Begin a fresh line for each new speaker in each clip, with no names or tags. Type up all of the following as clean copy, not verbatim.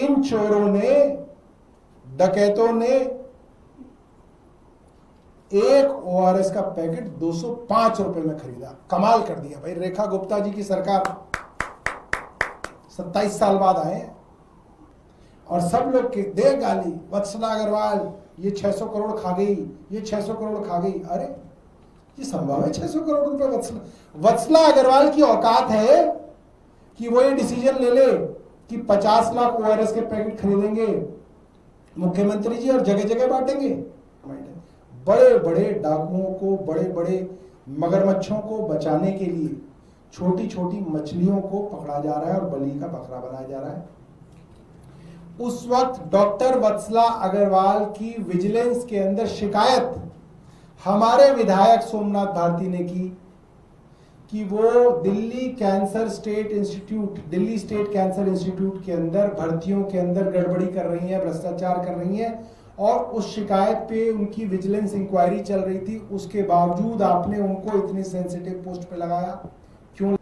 इन चोरों ने, डकैतों ने एक ओआरएस का पैकेट 205 रुपए में खरीदा। कमाल कर दिया भाई। रेखा गुप्ता जी की सरकार 27 साल बाद आए और सब लोग के दे गाली, वत्सला अग्रवाल ये 600 करोड़ खा गई, ये 600 करोड़ खा गई। अरे ये संभव है 600 करोड़ रुपए? वत्सला अग्रवाल की औकात है कि वो ये डिसीजन ले ले कि 50 लाख ओआरएस के पैकेट खरीदेंगे मुख्यमंत्री जी और जगह जगह बांटेंगे। बड़े बड़े डाकुओं को, बड़े बड़े मगरमच्छों को बचाने के लिए छोटी छोटी मछलियों को पकड़ा जा रहा है और बलि का बकरा बनाया जा रहा है। उस वक्त डॉक्टर वत्सला अग्रवाल की विजिलेंस के अंदर शिकायत हमारे विधायक सोमनाथ भारती ने की कि वो दिल्ली स्टेट कैंसर इंस्टीट्यूट के अंदर भर्तियों के अंदर गड़बड़ी कर रही है, भ्रष्टाचार कर रही है, और उस शिकायत पे उनकी विजिलेंस इंक्वायरी चल रही थी। उसके बावजूद आपने उनको इतनी सेंसिटिव पोस्ट पे लगाया क्यों?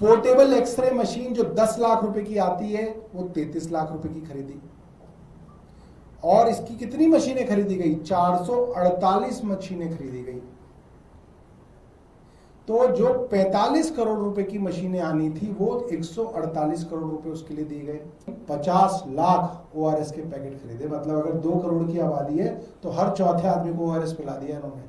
पोर्टेबल एक्सरे मशीन जो 10 लाख रुपए की आती है वो 33 लाख रुपए की खरीदी। और इसकी कितनी मशीनें खरीदी गई? 448 मशीनें खरीदी गई। तो जो 45 करोड़ रुपए की मशीनें आनी थी वो 148 करोड़ रुपए उसके लिए दिए गए। 50 लाख ओआरएस के पैकेट खरीदे। मतलब अगर 2 करोड़ की आबादी है तो हर चौथे आदमी को ओआरएस पिला दिया इन्होंने।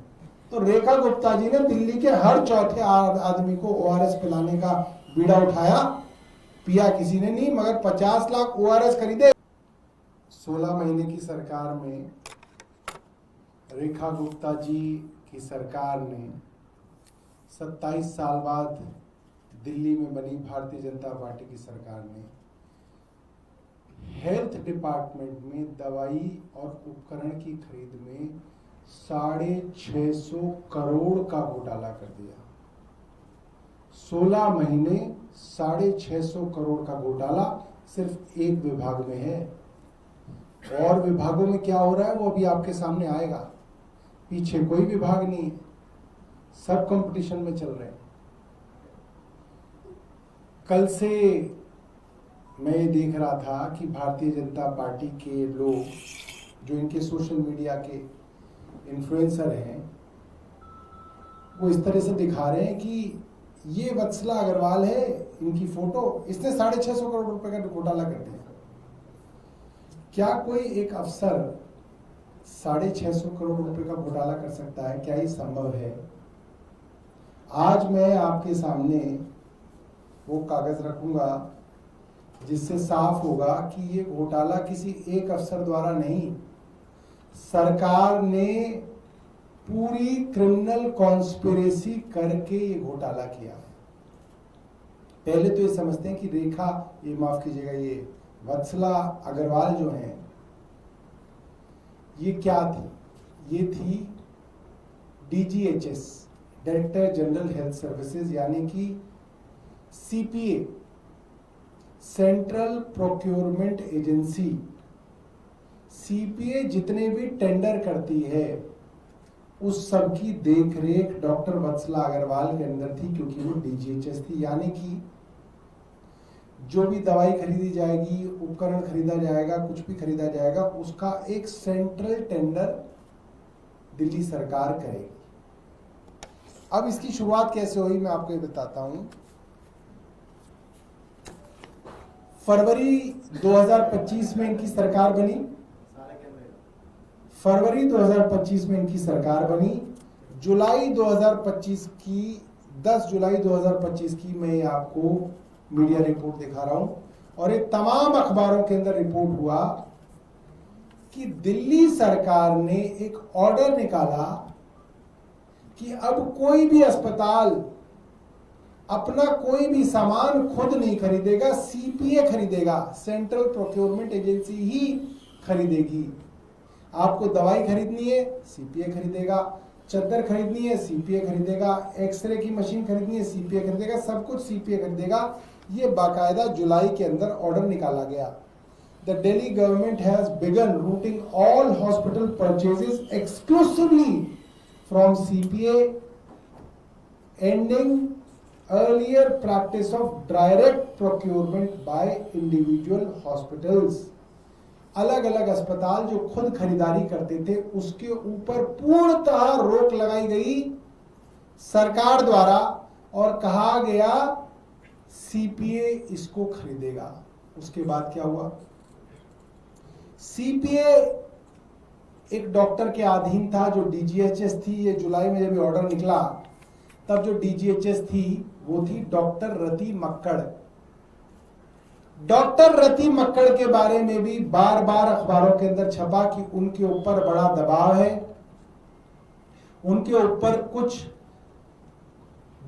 तो रेखा गुप्ता जी ने दिल्ली के हर चौथे आदमी को ओआरएस पिलाने का बीड़ा उठाया। पिया किसी ने नहीं, मगर 50 लाख ओआरएस खरीदे। 16 महीने की सरकार में रेखा गुप्ता जी की सरकार ने 27 साल बाद दिल्ली में बनी भारतीय जनता पार्टी की सरकार ने हेल्थ डिपार्टमेंट में दवाई और उपकरण की खरीद में 650 करोड़ का घोटाला कर दिया। 16 महीने 650 करोड़ का घोटाला सिर्फ एक विभाग में है। और विभागों में क्या हो रहा है वो अभी आपके सामने आएगा। पीछे कोई विभाग नहीं है, सब कंपटीशन में चल रहे हैं। कल से मैं ये देख रहा था कि भारतीय जनता पार्टी के लोग जो इनके सोशल मीडिया के इन्फ्लुएंसर हैं वो इस तरह से दिखा रहे हैं कि ये वत्सला अग्रवाल है, इनकी फोटो, इसने 650 करोड़ रुपए का घोटाला कर दिया। क्या कोई एक अफसर 650 करोड़ रुपए का घोटाला कर सकता है? क्या ये संभव है? आज मैं आपके सामने वो कागज रखूंगा जिससे साफ होगा कि ये घोटाला किसी एक अफसर द्वारा नहीं, सरकार ने पूरी क्रिमिनल कॉन्स्पिरेसी करके ये घोटाला किया। पहले तो ये समझते हैं कि रेखा, ये माफ कीजिएगा, ये वत्सला अग्रवाल जो हैं ये क्या थी? ये थी DGHS, director general health services, यानी कि CPA, central procurement agency. CPA जितने भी टेंडर करती है उस सब की देखरेख डॉक्टर वत्सला अग्रवाल के अंदर थी, क्योंकि वो DGHS थी। यानी कि जो भी दवाई खरीदी जाएगी, उपकरण खरीदा जाएगा, कुछ भी खरीदा जाएगा, उसका एक सेंट्रल टेंडर दिल्ली सरकार करेगी। अब इसकी शुरुआत कैसे हुई मैं आपको ये बताता हूं। फरवरी 2025 में इनकी सरकार बनी। फरवरी 2025 में इनकी सरकार बनी। जुलाई 2025 की 10 जुलाई 2025 की मैं आपको मीडिया रिपोर्ट दिखा रहा हूं, और ये तमाम अखबारों के अंदर रिपोर्ट हुआ कि दिल्ली सरकार ने एक ऑर्डर निकाला कि अब कोई भी अस्पताल अपना कोई भी सामान खुद नहीं खरीदेगा, CPA खरीदेगा, सेंट्रल प्रोक्योरमेंट एजेंसी ही खरीदेगी। आपको दवाई खरीदनी है, CPA खरीदेगा, चद्दर खरीदनी है, CPA खरीदेगा, एक्सरे की मशीन खरीदनी है, CPA खरीदेगा, सब कुछ CPA खरीदेगा। ये बाकायदा जुलाई के अंदर ऑर्डर निकाला गया। The Delhi government has begin routing all hospital purchases exclusively from CPA, ending earlier practice of direct procurement by individual hospitals. अलग अलग अस्पताल जो खुद खरीदारी करते थे उसके ऊपर पूर्णतः रोक लगाई गई सरकार द्वारा और कहा गया सीपीए इसको खरीदेगा। उसके बाद क्या हुआ? सीपीए एक डॉक्टर के अधीन था जो डीजीएचएस थी। ये जुलाई में जब ऑर्डर निकला तब जो डीजीएचएस थी वो थी डॉक्टर रति मक्कड़। डॉक्टर रति मक्कड़ के बारे में भी बार बार अखबारों के अंदर छपा कि उनके ऊपर बड़ा दबाव है, उनके ऊपर कुछ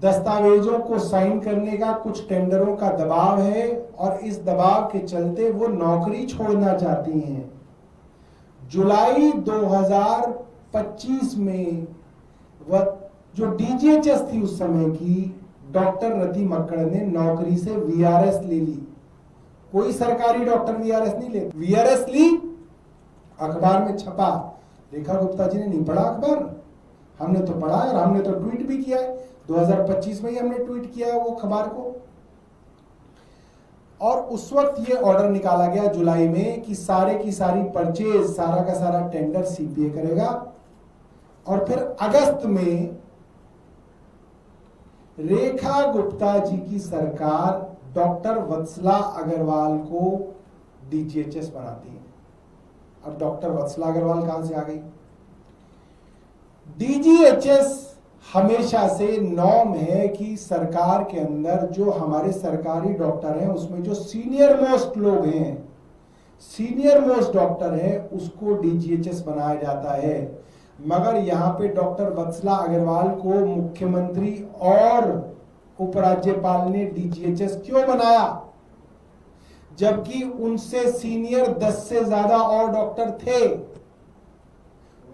दस्तावेजों को साइन करने का, कुछ टेंडरों का दबाव है और इस दबाव के चलते वो नौकरी छोड़ना चाहती हैं। जुलाई 2025 में वह जो डीजीएचएस थी उस समय की, डॉक्टर रति मक्कड़ ने नौकरी से वीआरएस ले ली। कोई सरकारी डॉक्टर वीआरएस नहीं ले, वीआरएस ली, अखबार में छपा। रेखा गुप्ता जी ने नहीं पढ़ा अखबार? हमने तो पढ़ा है और हमने तो ट्वीट भी किया है। 2025 में ही हमने ट्वीट किया है वो अखबार को। और उस वक्त ये ऑर्डर निकाला गया जुलाई में कि सारे की सारी परचेज, सारा का सारा टेंडर सीपीए करेगा। और फिर अगस्त में रेखा गुप्ता जी की सरकार डॉक्टर वत्सला अग्रवाल को डीजीएचएस बनाती है। अब डॉक्टर वत्सला अग्रवाल कहां से आ गई? डीजीएचएस हमेशा से नॉर्म है कि सरकार के अंदर जो हमारे सरकारी डॉक्टर हैं उसमें जो सीनियर मोस्ट लोग हैं, सीनियर मोस्ट डॉक्टर है, उसको डीजीएचएस बनाया जाता है। मगर यहाँ पे डॉक्टर वत्सला अग्रवाल को मुख्यमंत्री और उपराज्यपाल ने डीजीएचएस क्यों बनाया? जबकि उनसे सीनियर 10 से ज्यादा और डॉक्टर थे।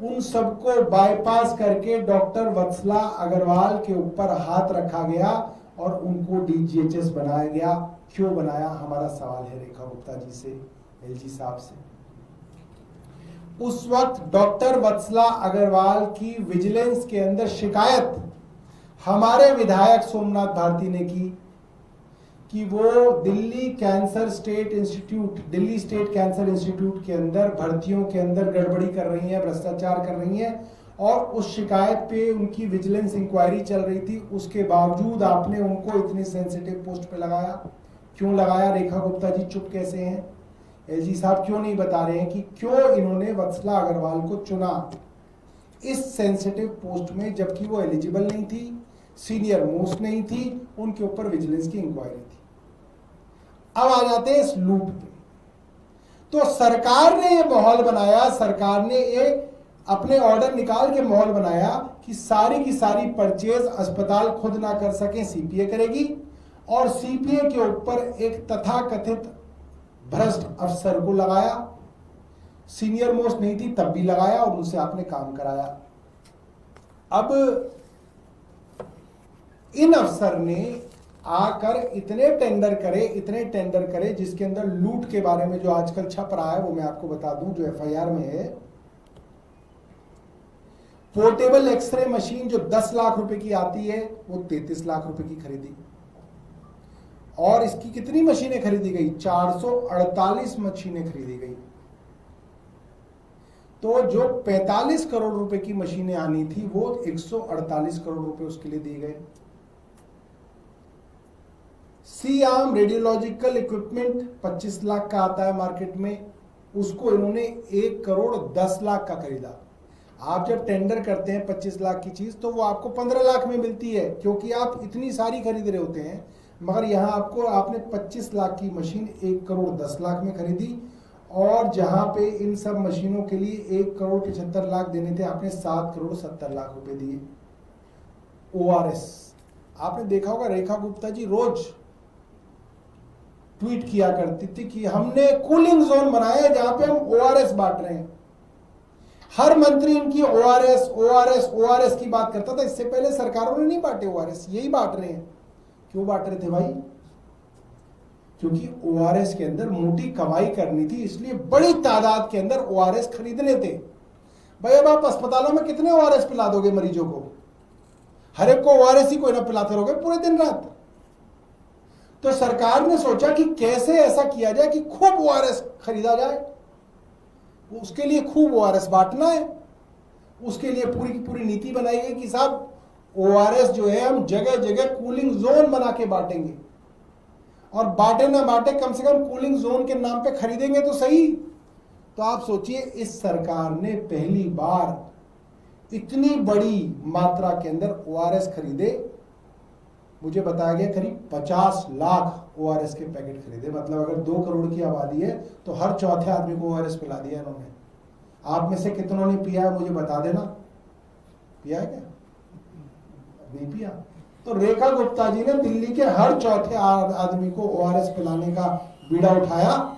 उन सबको बाईपास करके डॉक्टर वत्सला अग्रवाल के ऊपर हाथ रखा गया और उनको डीजीएचएस बनाया गया। क्यों बनाया? हमारा सवाल है रेखा गुप्ता जी से, एलजी साहब से। उस वक्त डॉक्टर वत्सला अग्रवाल की विजिलेंस के अंदर शिकायत हमारे विधायक सोमनाथ भारती ने की कि वो दिल्ली स्टेट कैंसर इंस्टीट्यूट के अंदर भर्तियों के अंदर गड़बड़ी कर रही हैं, भ्रष्टाचार कर रही हैं। और उस शिकायत पे उनकी विजिलेंस इंक्वायरी चल रही थी। उसके बावजूद आपने उनको इतनी सेंसिटिव पोस्ट पे लगाया। क्यों लगाया? रेखा गुप्ता जी चुप कैसे हैं? एलजी साहब क्यों नहीं बता रहे हैं कि क्यों इन्होंने वत्सला अग्रवाल को चुना इस सेंसिटिव पोस्ट में, जबकि वो एलिजिबल नहीं थी, सीनियर मोस्ट नहीं थी, उनके ऊपर विजिलेंस की इंक्वायरी थी। अब आ जाते हैं इस लूट पे। तो सरकार ने ये माहौल बनाया, सरकार ने ये अपने ऑर्डर निकाल के माहौल बनाया कि सारी की सारी परचेज अस्पताल खुद ना कर सके, सीपीए करेगी। और सीपीए के ऊपर एक तथाकथित भ्रष्ट अफसर को लगाया, सीनियर मोस्ट नहीं थी तब भी लगाया और उनसे आपने काम कराया। अब इन अफसर ने आकर इतने टेंडर करे जिसके अंदर लूट के बारे में जो आजकल छप रहा है वो मैं आपको बता दूं, जो एफआईआर में है। पोर्टेबल एक्सरे मशीन जो 10 लाख रुपए की आती है वो 33 लाख रुपए की खरीदी। और इसकी कितनी मशीनें खरीदी गई? 448 मशीनें खरीदी गई। तो जो 45 करोड़ रुपए की मशीनें आनी थी वो 148 करोड़ रुपए उसके लिए दिए गए। सी-आर्म रेडियोलॉजिकल इक्विपमेंट 25 लाख का आता है मार्केट में, उसको इन्होंने 1 करोड़ 10 लाख का खरीदा। आप जब टेंडर करते हैं 25 लाख की चीज तो वो आपको 15 लाख में मिलती है, क्योंकि आप इतनी सारी खरीद रहे होते हैं। मगर यहां आपने 25 लाख की मशीन 1 करोड़ 10 लाख में खरीदी। और जहां पे इन सब मशीनों के लिए 1 करोड़ 75 लाख देने थे, आपने 7 करोड़ 70 लाख रुपए दिए। ओआरएस आपने देखा होगा, रेखा गुप्ता जी रोज ट्वीट किया करती थी कि हमने कूलिंग जोन बनाया है जहां पे हम ओआरएस बांट रहे हैं। हर मंत्री इनकी ओआरएस की बात करता था। इससे पहले सरकारों ने नहीं बांटे ओआरएस, यही बांट रहे हैं। क्यों बांट रहे थे भाई? क्योंकि ओआरएस के अंदर मोटी कमाई करनी थी, इसलिए बड़ी तादाद के अंदर ओआरएस खरीदने थे। भाई अब आप अस्पतालों में कितने ओआरएस पिला दोगे मरीजों को? हर एक को ओआरएस ही कोई ना पिलाते रहोगे पूरे दिन रात। तो सरकार ने सोचा कि कैसे ऐसा किया जाए कि खूब ओआरएस खरीदा जाए उसके लिए खूब ओआरएस बांटना है। उसके लिए पूरी की पूरी नीति बनाई गई कि साहब ओआरएस जो है हम जगह जगह कूलिंग जोन बना के बांटेंगे, और बांटे ना बांटे कम से कम कूलिंग जोन के नाम पे खरीदेंगे तो सही। तो आप सोचिए, इस सरकार ने पहली बार इतनी बड़ी मात्रा के अंदर ओआरएस खरीदे। मुझे बताया गया करीब 50 लाख ओआरएस के पैकेट खरीदे। मतलब अगर 2 करोड़ की आबादी है तो हर चौथे आदमी को ओआरएस पिला दिया इन्होंने। आप में से कितनों ने पिया है मुझे बता देना। पिया है क्या? नहीं पिया। तो रेखा गुप्ता जी ने दिल्ली के हर चौथे आदमी को ओआरएस पिलाने का बीड़ा उठाया।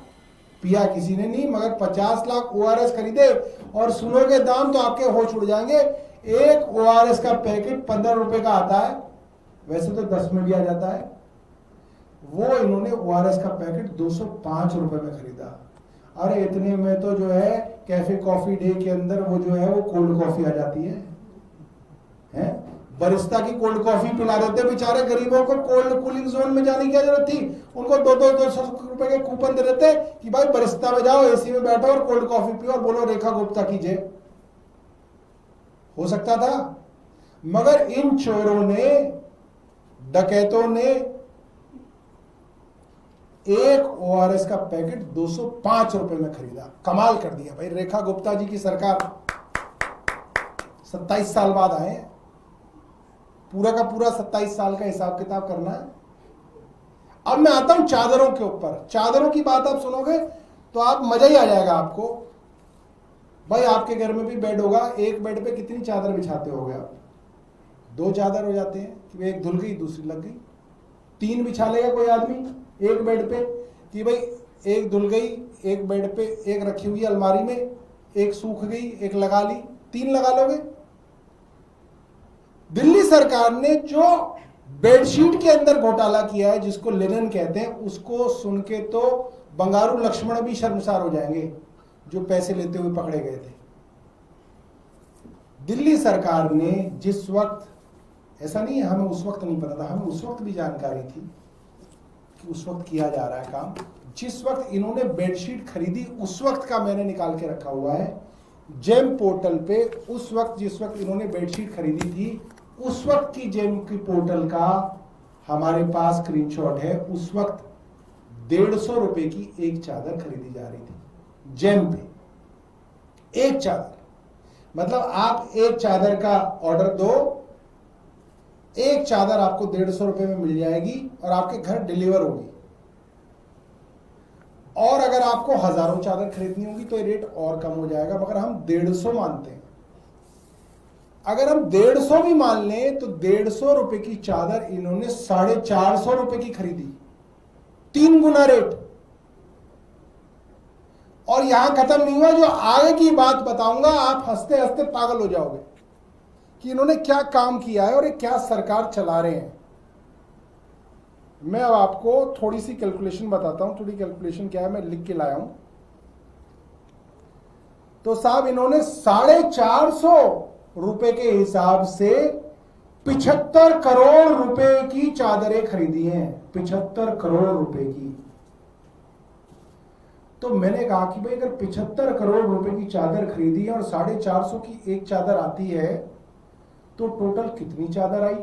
पिया किसी ने नहीं, मगर 50 लाख ओआरएस खरीदे। और सुनोगे दाम तो आपके होश उड़ जाएंगे। एक ओआरएस का पैकेट 15 रुपए का आता है, वैसे तो 10 में भी आ जाता है। वो इन्होंने ओआरएस का पैकेट 205 रुपए में खरीदा। अरे इतने में तो जो है कैफे कॉफी डे के अंदर वो जो है वो कोल्ड कॉफी आ जाती है? बरिस्ता की कोल्ड कॉफी पिला देते बेचारे गरीबों को। कोल्ड कूलिंग जोन में जाने की क्या जरूरत थी? उनको 200 रुपए के कूपन दे देते कि भाई बरिस्ता में जाओ, एसी में बैठो और कोल्ड कॉफी पियो और बोलो रेखा गुप्ता की जय। हो सकता था, मगर इन चोरों ने, डकैतों ने एक ओआरएस का पैकेट 205 रुपए में खरीदा। कमाल कर दिया भाई। रेखा गुप्ता जी की सरकार 27 साल बाद आए हैं। पूरा का पूरा 27 साल का हिसाब किताब करना है। अब मैं आता हूं चादरों के ऊपर। चादरों की बात आप सुनोगे तो आप मजा ही आ जाएगा आपको। भाई आपके घर में भी बेड होगा, एक बेड पे कितनी चादर बिछाते होगे आप? 2 चादर हो जाते हैं कि एक धुल गई दूसरी लग गई। 3 बिछा लेगा कोई आदमी एक बेड पे कि भाई एक धुल गई, एक बेड पे एक रखी हुई अलमारी में, एक सूख गई, एक लगा ली, 3 लगा लोगे। दिल्ली सरकार ने जो बेडशीट के अंदर घोटाला किया है, जिसको लिनन कहते हैं, उसको सुन के तो बंगारू लक्ष्मण भी शर्मसार हो जाएंगे जो पैसे लेते हुए पकड़े गए थे। दिल्ली सरकार ने जिस वक्त, ऐसा नहीं है हमें उस वक्त नहीं पता था, हमें उस वक्त भी जानकारी थी कि उस वक्त किया जा रहा है काम। जिस वक्त इन्होंने बेडशीट खरीदी उस वक्त का मैंने निकाल के रखा हुआ है जेम पोर्टल पे। उस वक्त जिस वक्त इन्होंने बेडशीट खरीदी थी उस वक्त की जेम की पोर्टल का हमारे पास स्क्रीनशॉट है। उस वक्त 150 रुपए की एक चादर खरीदी जा रही थी जेम पे। एक चादर, मतलब आप एक चादर का ऑर्डर दो, एक चादर आपको 150 रुपए में मिल जाएगी और आपके घर डिलीवर होगी। और अगर आपको हजारों चादर खरीदनी होगी तो ये रेट और कम हो जाएगा, मगर हम 150 मानते हैं। अगर हम 150 भी मान लें तो 150 रुपए की चादर इन्होंने 450 रुपए की खरीदी, 3 गुना रेट। और यहां खत्म नहीं हुआ, जो आगे की बात बताऊंगा आप हंसते हंसते पागल हो जाओगे कि इन्होंने क्या काम किया है और ये क्या सरकार चला रहे हैं। मैं अब आपको थोड़ी सी कैलकुलेशन बताता हूं। थोड़ी कैलकुलेशन क्या है, मैं लिख के लाया हूं। तो साहब इन्होंने 450 रुपए के हिसाब से 75 करोड़ रुपए की चादरें खरीदी हैं। 75 करोड़ रुपए की। तो मैंने कहा कि भाई अगर 75 करोड़ रुपए की चादर खरीदी है और 450 की एक चादर आती है तो टोटल कितनी चादर आई?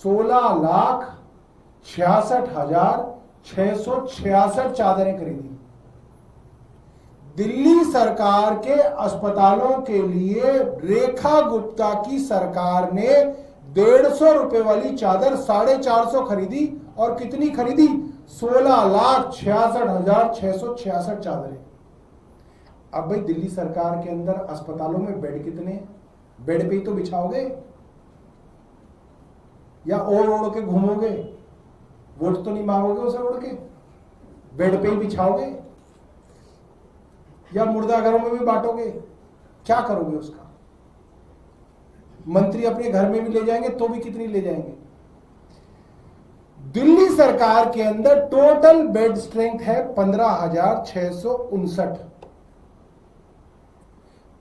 16,66,666 चादरें खरीदी। दिल्ली सरकार के अस्पतालों के लिए रेखा गुप्ता की सरकार ने 150 रुपए वाली चादर 450 खरीदी। और कितनी खरीदी? 16,66,666 चादरें। अब भाई दिल्ली सरकार के अंदर अस्पतालों में बेड कितने हैं? बेड पे ही तो बिछाओगे या ओढ़ ओढ़ के घूमोगे? वोट तो नहीं मांगोगे उसे ओढ़ के, बेड पे ही बिछाओगे या मुर्दा घरों में भी बांटोगे? क्या करोगे उसका? मंत्री अपने घर में भी ले जाएंगे तो भी कितनी ले जाएंगे? दिल्ली सरकार के अंदर टोटल बेड स्ट्रेंथ है 15,659।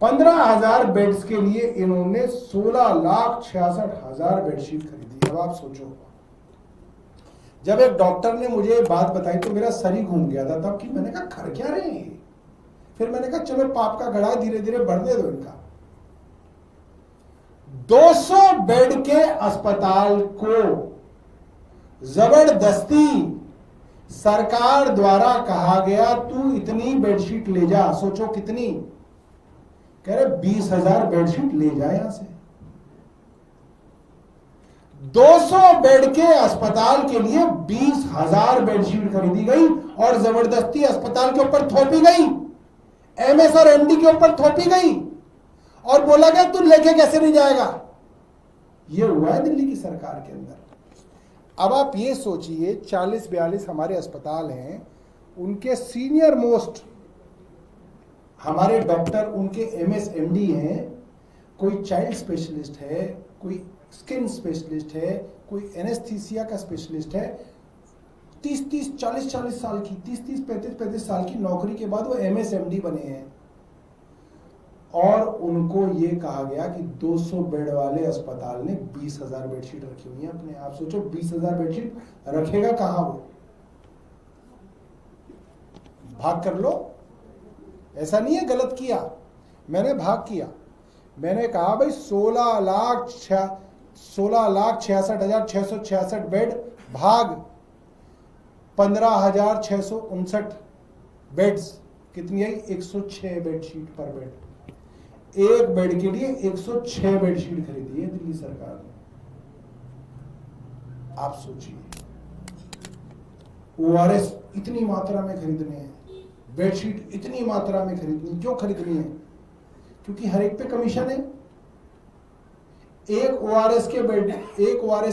15,000 बेड्स के लिए इन्होंने 16,66,000 बेडशीट खरीदी। अब आप सोचो, जब एक डॉक्टर ने मुझे बात बताई तो मेरा सर ही घूम गया था तब कि मैंने कहा कर क्या रहे हैं। फिर मैंने कहा चलो पाप का घड़ा धीरे धीरे बढ़ने दो इनका। 200 बेड के अस्पताल को जबरदस्ती सरकार द्वारा कहा गया तू इतनी बेडशीट ले जा। सोचो कितनी, कह रहे 20,000 बेडशीट ले जा यहां से। 200 बेड के अस्पताल के लिए 20,000 बेडशीट खरीदी गई और जबरदस्ती अस्पताल के ऊपर थोपी गई, एमएस और एमडी के ऊपर थोपी गई और बोला गया तू लेके कैसे नहीं जाएगा। यह हुआ है दिल्ली की सरकार के अंदर। अब आप ये सोचिए 40-42 हमारे अस्पताल हैं, उनके सीनियर मोस्ट हमारे डॉक्टर उनके एमएस एमडी हैं, कोई चाइल्ड स्पेशलिस्ट है, कोई स्किन स्पेशलिस्ट है, कोई एनेस्थीसिया का स्पेशलिस्ट है। 30-30 40-40 साल की 30-30 35-35 साल की नौकरी के बाद वो एमएस एमडी बने हैं और उनको ये कहा गया कि 200 बेड वाले अस्पताल ने 20,000 बेडशीट रखी हुई है अपने। आप सोचो 20,000 बेडशीट रखेगा कहां वो, भाग कर लो। ऐसा नहीं है गलत किया, मैंने भाग किया। मैंने कहा भाई 16,66,666 बेड भाग 15,659 बेड्स कितनी आई 106 बेडशीट पर बेड। एक बेड के लिए 106 बेडशीट खरीदी है दिल्ली सरकार ने। आप सोचिए ओआरएस इतनी मात्रा में खरीदने हैं, बेडशीट इतनी मात्रा में खरीदनी। क्यों खरीदनी है? क्योंकि हर एक पे कमीशन है। एक ओआरएस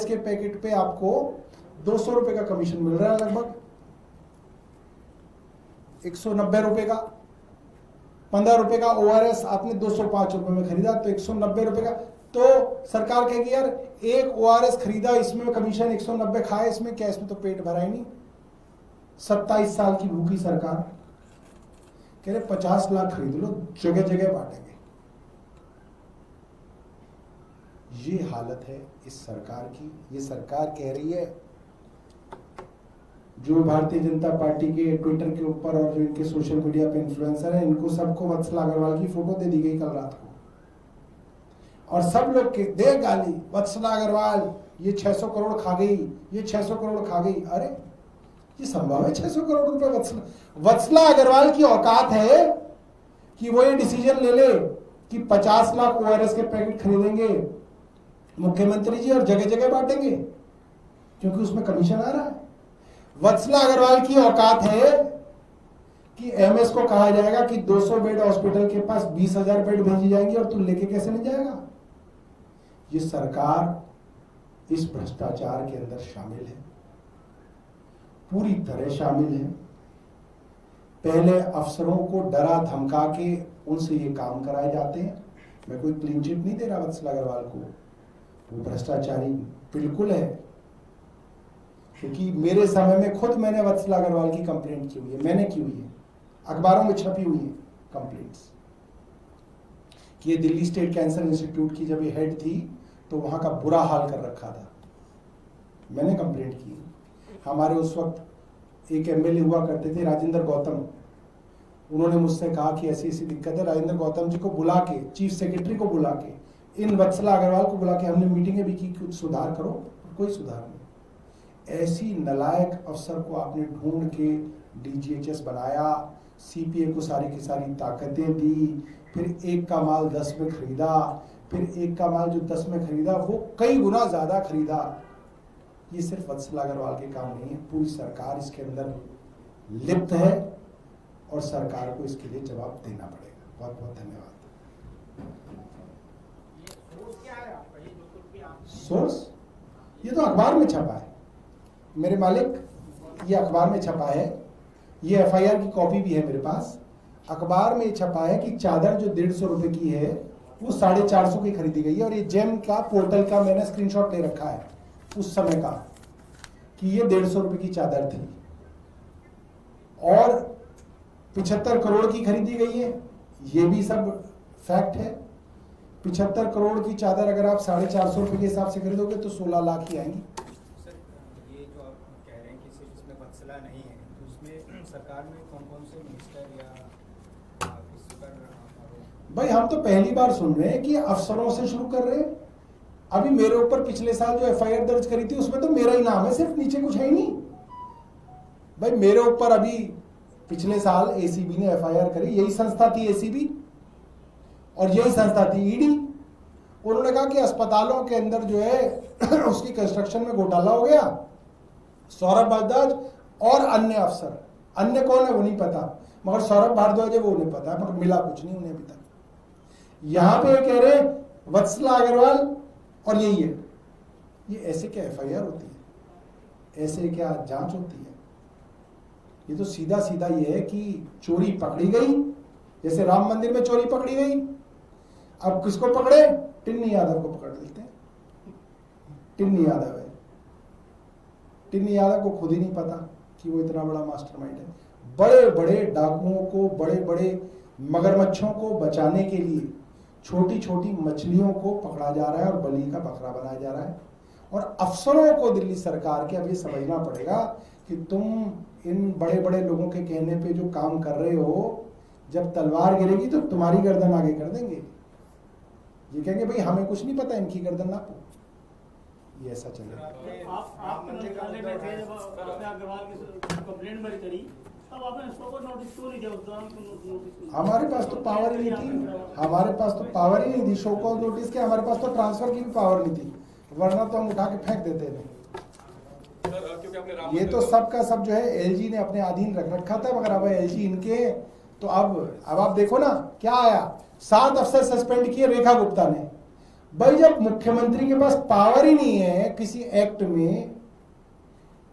के पैकेट पे आपको 200 रुपए का कमीशन मिल रहा है, लगभग 190 रुपए का। 15 रुपए का ओआरएस आपने 205 रुपए में खरीदा तो 190 रुपए का। तो सरकार कहेगी यार एक ओआरएस खरीदा, इसमें कमीशन 190 खाए, इसमें क्या, इसमें तो पेट भरा ही नहीं। 27 साल की भूखी सरकार कह रहे 50 लाख खरीद लो, जगह जगह बांटेंगे। ये हालत है इस सरकार की। ये सरकार कह रही है, जो भारतीय जनता पार्टी के ट्विटर के ऊपर और जो इनके सोशल मीडिया पे इन्फ्लुएंसर है, इनको सबको वत्सला अग्रवाल की फोटो दे दी गई कल रात को और सब लोग के दे गाली, वत्सला अग्रवाल ये 600 करोड़ खा गई, ये 600 करोड़ खा गई। अरे ये संभव है 600 करोड़ रुपए वत्सला अग्रवाल की औकात है कि वो ये डिसीजन ले ले कि 50 लाख ओआरएस के पैकेट खरीदेंगे मुख्यमंत्री जी और जगह जगह बांटेंगे क्योंकि उसमें कमीशन आ रहा है। वत्सला अग्रवाल की औकात है कि एमएस को कहा जाएगा कि 200 बेड हॉस्पिटल के पास 20,000 बेड भेजी जाएंगी और तू लेके कैसे नहीं जाएगा। ये सरकार इस भ्रष्टाचार के अंदर शामिल है, पूरी तरह शामिल है। पहले अफसरों को डरा धमका के उनसे ये काम कराए जाते हैं। मैं कोई क्लीन चिट नहीं दे रहा वत्सला अग्रवाल को, वो भ्रष्टाचारी बिल्कुल है। क्योंकि मेरे समय में खुद मैंने वत्सला अग्रवाल की कंप्लेंट की हुई है, मैंने की हुई है, अखबारों में छपी हुई है कंप्लेंट्स कि ये दिल्ली स्टेट कैंसर इंस्टीट्यूट की जब ये हेड थी तो वहां का बुरा हाल कर रखा था, मैंने कंप्लेंट की। हमारे उस वक्त एक एमएलए हुआ करते थे राजेंद्र गौतम, उन्होंने मुझसे कहा कि ऐसी ऐसी दिक्कत है। राजेंद्र गौतम जी को बुला के, चीफ सेक्रेटरी को बुला के, इन वत्सला अग्रवाल को बुला के हमने मीटिंगें भी की, कुछ सुधार करो, कोई सुधार नहीं। ऐसी नलायक अफसर को आपने ढूंढ के डीजीएचएस बनाया, सीपीए को सारी की सारी ताकतें दी, फिर एक का माल 10 में खरीदा, फिर एक का माल जो 10 में खरीदा वो कई गुना ज्यादा खरीदा। ये सिर्फ वत्सला अग्रवाल के काम नहीं है, पूरी सरकार इसके अंदर लिप्त है और सरकार को इसके लिए जवाब देना पड़ेगा। बहुत बहुत धन्यवाद। सोर्स ये तो अखबार में छपा है मेरे मालिक, ये अखबार में छपा है, ये एफआईआर की कॉपी भी है मेरे पास। अखबार में छपा है कि चादर जो 150 रुपए की है वो 450 की खरीदी गई है और ये जेम का पोर्टल का मैंने स्क्रीनशॉट ले रखा है उस समय का कि ये 150 रुपए की चादर थी और 75 करोड़ की खरीदी गई है। ये भी सब फैक्ट है। 75 करोड़ की चादर अगर आप 450 रुपए के हिसाब से खरीदोगे तो 16 लाख ही आएंगी।
ये जो आप कह रहे हैं तो उसमें सरकार में कौन-कौन से मिनिस्टर या किस पर
भाई हम तो पहली बार सुन रहे हैं कि अफसरों से शुरू कर रहे हैं। अभी मेरे ऊपर पिछले साल जो एफआईआर दर्ज करी थी उसमें तो मेरा ही नाम है, सिर्फ नीचे कुछ है ही नहीं। भाई मेरे ऊपर अभी पिछले साल एसीबी ने एफआईआर करी, यही संस्था थी एसीबी और यही संस्था थी ईडी। उन्होंने कहा कि अस्पतालों के अंदर जो है उसकी कंस्ट्रक्शन में घोटाला हो गया। सौरभ भारद्वाज और अन्य अफसर, अन्य कौन है वो नहीं पता, मगर सौरभ भारद्वाज है वो उन्हें पता है, मगर मिला कुछ नहीं उन्हें अभी तक। यहां पे कह रहे वत्सला अग्रवाल और यही है। ये ऐसे क्या एफआईआर होती है, ऐसे क्या जांच होती है? ये तो सीधा सीधा ये है कि चोरी पकड़ी गई, जैसे राम मंदिर में चोरी पकड़ी गई। अब किसको पकड़े? टिन्नी यादव को पकड़ लेते हैं। टिन्नी यादव है, टिन्नी यादव को खुद ही नहीं पता कि वो इतना बड़ा मास्टरमाइंड है। बड़े बड़े डाकुओं को, बड़े बड़े मगरमच्छों को बचाने के लिए छोटी छोटी मछलियों को पकड़ा जा रहा है और बलि का बकरा बनाया जा रहा है। और अफसरों को दिल्ली सरकार के अब ये समझना पड़ेगा कि तुम इन बड़े बड़े लोगों के कहने पे जो काम कर रहे हो, जब तलवार गिरेगी तो तुम्हारी गर्दन आगे कर देंगे। ये कहेंगे भाई हमें कुछ नहीं पता, इनकी गर्दन नापो। ये ऐसा चलेगा।
आप मंत्रालय में थे जब आपने अग्रवाल की कंप्लेंट मेरी करी, तब आपने इसको को नोटिस क्यों नहीं दिया? उस दौरान नोटिस
हमारे पास तो पावर ही नहीं थी, हमारे पास तो पावर ही नहीं थी शो कॉज नोटिस के। हमारे पास तो ट्रांसफर की भी पावर नहीं थी, वरना तो हम उठा के फेंक देते थे। ये तो सब का सब जो है एलजी ने अपने अधीन रख रखा था, मगर अब एलजी इनके, तो अब आप देखो ना क्या आया, 7 अफसर सस्पेंड किए रेखा गुप्ता ने। भाई जब मुख्यमंत्री के पास पावर ही नहीं है किसी एक्ट में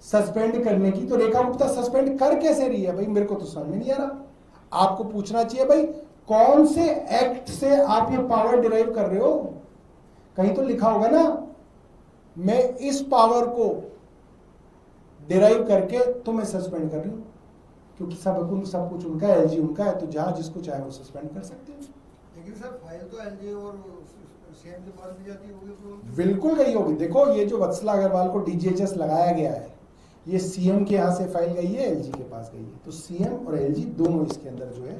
सस्पेंड करने की, तो रेखा गुप्ता सस्पेंड कर कैसे रही है? भाई मेरे को तो समझ में नहीं आ रहा। आपको पूछना चाहिए भाई कौन से एक्ट से आप ये पावर डिराइव कर रहे हो? कहीं तो लिखा होगा ना, मैं इस पावर को डिराइव करके तुम्हें सस्पेंड कर रही हूं, क्योंकि सब कुछ उनका है, एलजी उनका है, तो जहां जिसको चाहे वो सस्पेंड कर सकते हैं।
लेकिन सर फाइल तो एलजी और सीएम के पास भी जाती होगी तो
बिल्कुल गई होगी। देखो ये जो वत्सला अग्रवाल को डीजीएचएस लगाया गया है, ये सीएम के यहाँ से फाइल गई है, एलजी के पास गई है, तो सीएम और एलजी दोनों इसके अंदर जो है